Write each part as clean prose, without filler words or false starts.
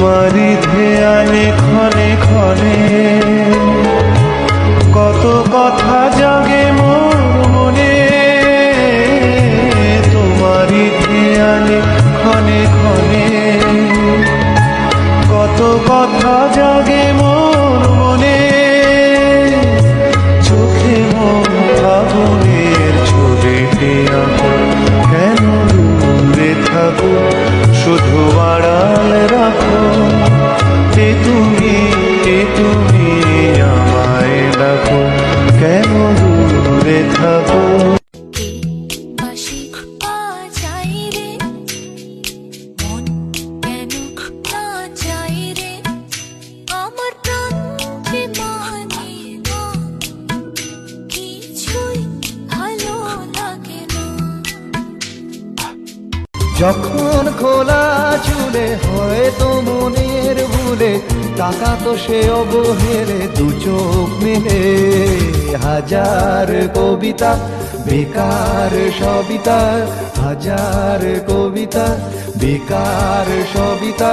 তোমারই ধ্যানে ক্ষণে ক্ষণে কত কথা জাগে মোর মনে, তোমারই ধ্যানে ক্ষণে ক্ষণে কত কথা জাগে মোর মনে, চোখে মন ফাগুনের ছবিটি আঁকো, কেন দূরে থাকো শুধু আড়াল রাখো, তুমি আমায় ডাকো, কেন দূরে থাকো। যখন খোলা চুলে হয়তো মনের ভুলে টাকা তো সে অবহেলে দু চোখ মেলে, হাজার কবিতা বেকার সবিতা, হাজার কবিতা বেকার সবিতা,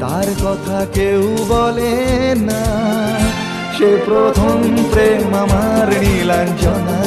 তার কথা কেউ বলে না, সে প্রথম প্রেম আমার নীলাঞ্জনা।